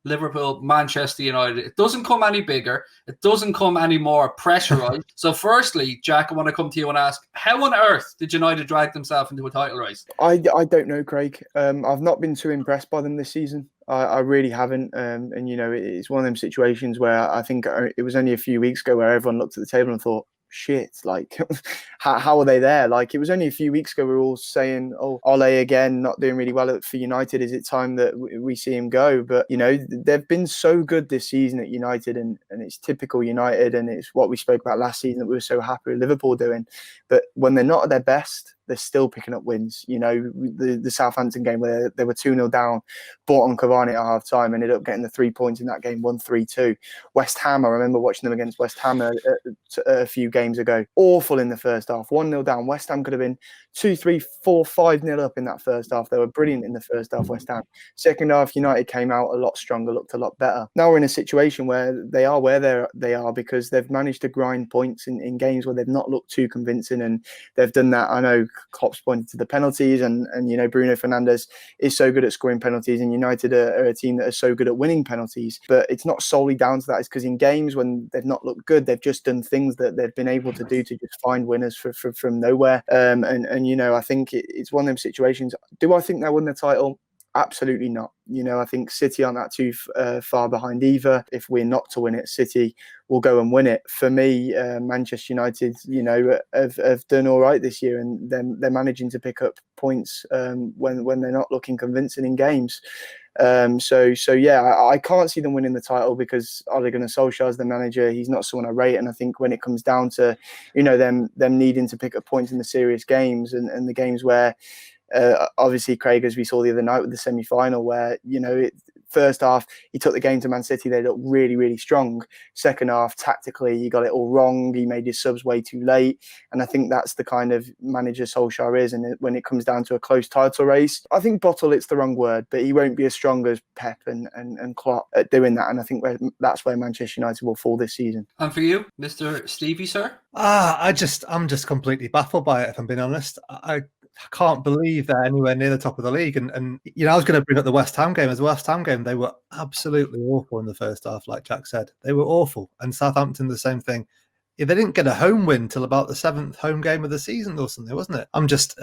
Liverpool, Manchester United. It doesn't come any bigger. It doesn't come any more pressurised. So firstly, Jack, I want to come to you and ask, how on earth did United drag themselves into a title race? I don't know, Craig. I've not been too impressed by them this season. I really haven't. And, it's one of them situations where I think it was only a few weeks ago where everyone looked at the table and thought, shit, like, how are they there? Like, it was only a few weeks ago we were all saying, oh, Ole again, not doing really well for United. Is it time that we see him go? But, they've been so good this season at United, and it's typical United, and it's what we spoke about last season that we were so happy with Liverpool doing. But when they're not at their best, they're still picking up wins. The Southampton game where they were 2-0 down, bought on Cavani at half time, ended up getting the 3 points in that game, won 3-2. West Ham, I remember watching them against West Ham a few games ago. Awful in the first half, 1-0 down. West Ham could have been 2-3-4 5-0 up in that first half. They were brilliant in the first half, West Ham. Second half, United came out a lot stronger, looked a lot better. Now we're in a situation where they are where they are because they've managed to grind points in games where they've not looked too convincing, and they've done that. I know Klopp's pointed to the penalties, and Bruno Fernandes is so good at scoring penalties, and United are a team that are so good at winning penalties. But it's not solely down to that. It's because in games when they've not looked good, they've just done things that they've been able to do to just find winners from nowhere. I think it's one of them situations. Do I think they'll win the title? Absolutely not. I think City aren't that too far behind either. If we're not to win it, City will go and win it. For me, Manchester United, have done all right this year, and they're managing to pick up points when they're not looking convincing in games. I can't see them winning the title because Ole Gunnar Solskjaer's the manager. He's not someone I rate, and I think when it comes down to them needing to pick up points in the serious games and the games where obviously, Craig, as we saw the other night with the semi-final, where first half he took the game to Man City, they looked really, really strong. Second half, tactically, he got it all wrong. He made his subs way too late, and I think that's the kind of manager Solskjaer is. And when it comes down to a close title race, I think bottle it's the wrong word, but he won't be as strong as Pep and Klopp at doing that. And I think that's where Manchester United will fall this season. And for you, Mr. Stevie, sir? I'm just completely baffled by it, if I'm being honest. I can't believe they're anywhere near the top of the league. And I was going to bring up the West Ham game. As the West Ham game, they were absolutely awful in the first half, like Jack said. They were awful. And Southampton, the same thing. They didn't get a home win till about the 7th home game of the season or something, wasn't it?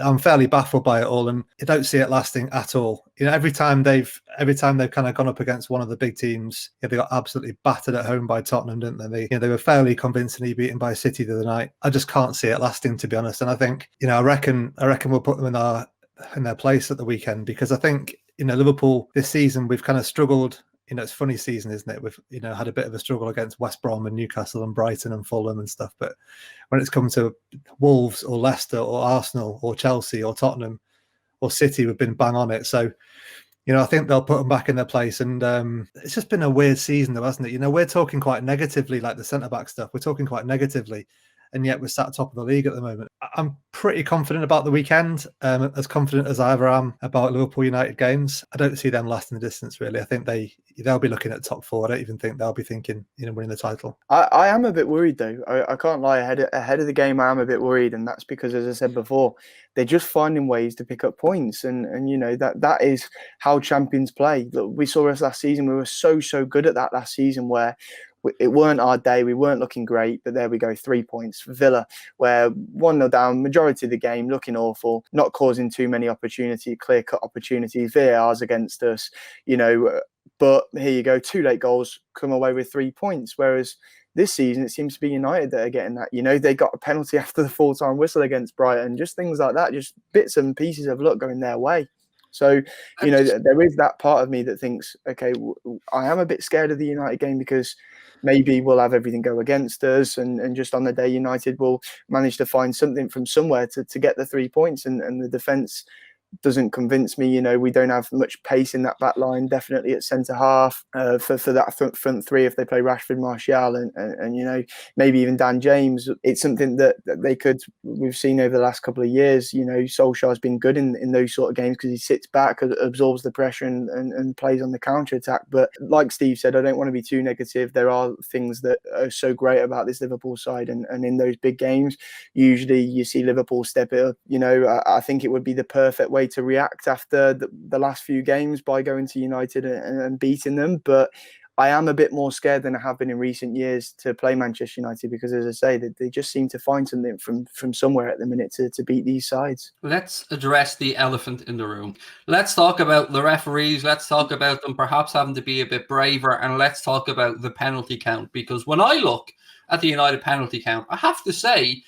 I'm fairly baffled by it all, and I don't see it lasting at all. Every time they've kind of gone up against one of the big teams, they got absolutely battered at home by Tottenham, didn't they? They were fairly convincingly beaten by City the other night. I just can't see it lasting, to be honest. And I think, I reckon we'll put them in their place at the weekend, because I think, Liverpool this season we've kind of struggled. It's a funny season, isn't it? We've, had a bit of a struggle against West Brom and Newcastle and Brighton and Fulham and stuff. But when it's come to Wolves or Leicester or Arsenal or Chelsea or Tottenham or City, we've been bang on it. So, I think they'll put them back in their place. And it's just been a weird season, though, hasn't it? We're talking quite negatively, like the centre-back stuff. We're talking quite negatively. And yet we're sat top of the league at the moment. I'm pretty confident about the weekend, as confident as I ever am about Liverpool United games. I don't see them lasting the distance, really. I think they'll be looking at top 4. I don't even think they'll be thinking, winning the title. I am a bit worried, though. I can't lie. Ahead of the game, I am a bit worried, and that's because, as I said before, they're just finding ways to pick up points, and that is how champions play. Look, we saw us last season. We were so good at that last season, where it weren't our day. We weren't looking great, but there we go, 3 points. Villa, where 1-0 down, majority of the game, looking awful, not causing too many clear-cut opportunities. VAR's against us, but here you go, 2 late goals, come away with 3 points. Whereas this season, it seems to be United that are getting that. They got a penalty after the full-time whistle against Brighton, just things like that, just bits and pieces of luck going their way. So, there is that part of me that thinks, okay, I am a bit scared of the United game because maybe we'll have everything go against us, and just on the day United will manage to find something from somewhere to get the 3 points, and the defence doesn't convince me. We don't have much pace in that back line, definitely at centre half for that front three if they play Rashford, Martial and maybe even Dan James. It's something that they could, we've seen over the last couple of years. Solskjaer's been good in those sort of games because he sits back, absorbs the pressure and plays on the counter attack. But like Steve said, I don't want to be too negative. There are things that are so great about this Liverpool side, and in those big games usually you see Liverpool step it up. I think it would be the perfect way way to react after the last few games by going to United and beating them. But I am a bit more scared than I have been in recent years to play Manchester United because, as I say, they just seem to find something from somewhere at the minute to beat these sides. Let's address the elephant in the room. Let's talk about the referees. Let's talk about them perhaps having to be a bit braver, and let's talk about the penalty count. Because when I look at the United penalty count, I have to say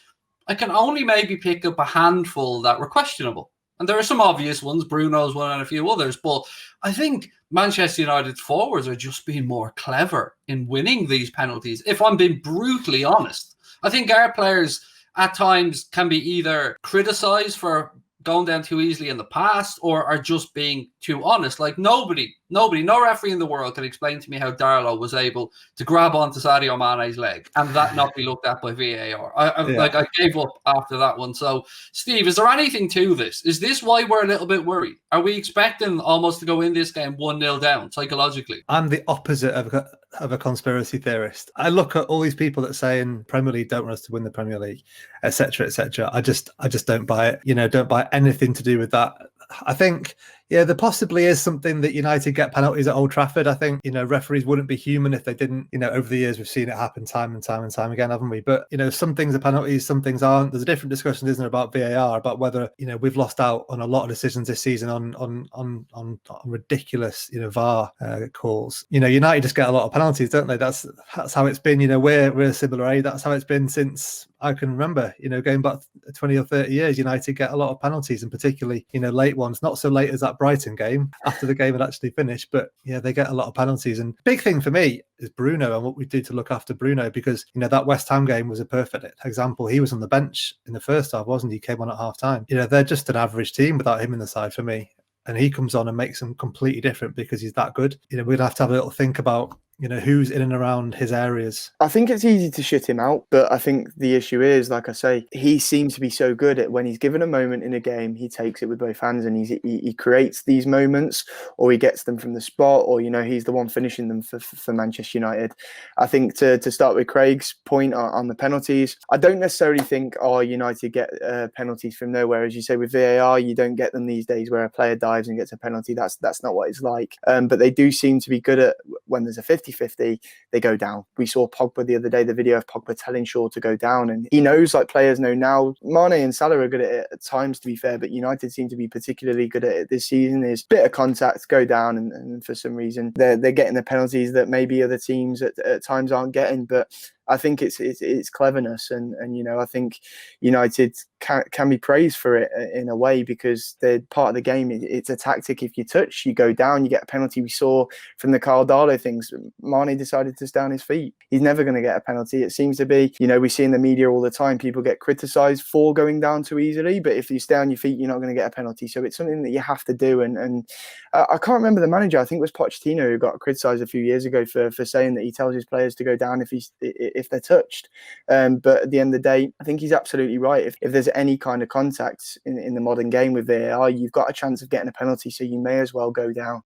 I can only maybe pick up a handful that were questionable. And there are some obvious ones, Bruno's one and a few others, but I think Manchester United's forwards are just being more clever in winning these penalties. If I'm being brutally honest, I think our players at times can be either criticised for going down too easily in the past or are just being too honest. Like no referee in the world can explain to me how Darlow was able to grab onto Sadio Mane's leg and that not be looked at by VAR. I gave up after that one. So, Steve, is there anything to this? Is this why we're a little bit worried? Are we expecting almost to go in this game 1-0 down psychologically? I'm the opposite of a conspiracy theorist. I look at all these people that say in Premier League don't want us to win the Premier League, etc., etc. I just don't buy it. Don't buy anything to do with that. I think, there possibly is something that United get penalties at Old Trafford. I think, referees wouldn't be human if they didn't. Over the years, we've seen it happen time and time and time again, haven't we? But, some things are penalties, some things aren't. There's a different discussion, isn't there, about VAR, about whether, we've lost out on a lot of decisions this season on ridiculous, VAR calls. United just get a lot of penalties, don't they? That's how it's been. We're a similar age. That's how it's been since I can remember, going back 20 or 30 years. United get a lot of penalties, and particularly, late ones. Not so late as that Brighton game after the game had actually finished, but they get a lot of penalties. And big thing for me is Bruno and what we do to look after Bruno, because that West Ham game was a perfect example. He was on the bench in the first half, wasn't he? He came on at half time. They're just an average team without him in the side for me. And he comes on and makes them completely different because he's that good. We'd have to have a little think about who's in and around his areas. I think it's easy to shut him out, but I think the issue is, like I say, he seems to be so good at when he's given a moment in a game, he takes it with both hands and he creates these moments, or he gets them from the spot, or he's the one finishing them for Manchester United. I think to start with Craig's point on the penalties, I don't necessarily think United get penalties from nowhere. As you say, with VAR, you don't get them these days where a player dives and gets a penalty. That's not what it's like. But they do seem to be good at when there's a 50-50, they go down. We saw Pogba the other day, the video of Pogba telling Shaw to go down, and he knows, like players know now. Mane and Salah are good at it at times, to be fair, but United seem to be particularly good at it this season. Is bit of contact, go down, and for some reason they're getting the penalties that maybe other teams at times aren't getting. But I think it's cleverness, and I think United can be praised for it in a way, because they're part of the game. It's a tactic. If you touch, you go down, you get a penalty. We saw from the Carl Darlow things, Mane decided to stay on his feet. He's never going to get a penalty. It seems to be, we see in the media all the time, people get criticised for going down too easily, but if you stay on your feet, you're not going to get a penalty. So it's something that you have to do. And I can't remember the manager. I think it was Pochettino who got criticised a few years ago for saying that he tells his players to go down if they're touched. But at the end of the day, I think he's absolutely right. If there's any kind of contact in the modern game with VAR, you've got a chance of getting a penalty, so you may as well go down.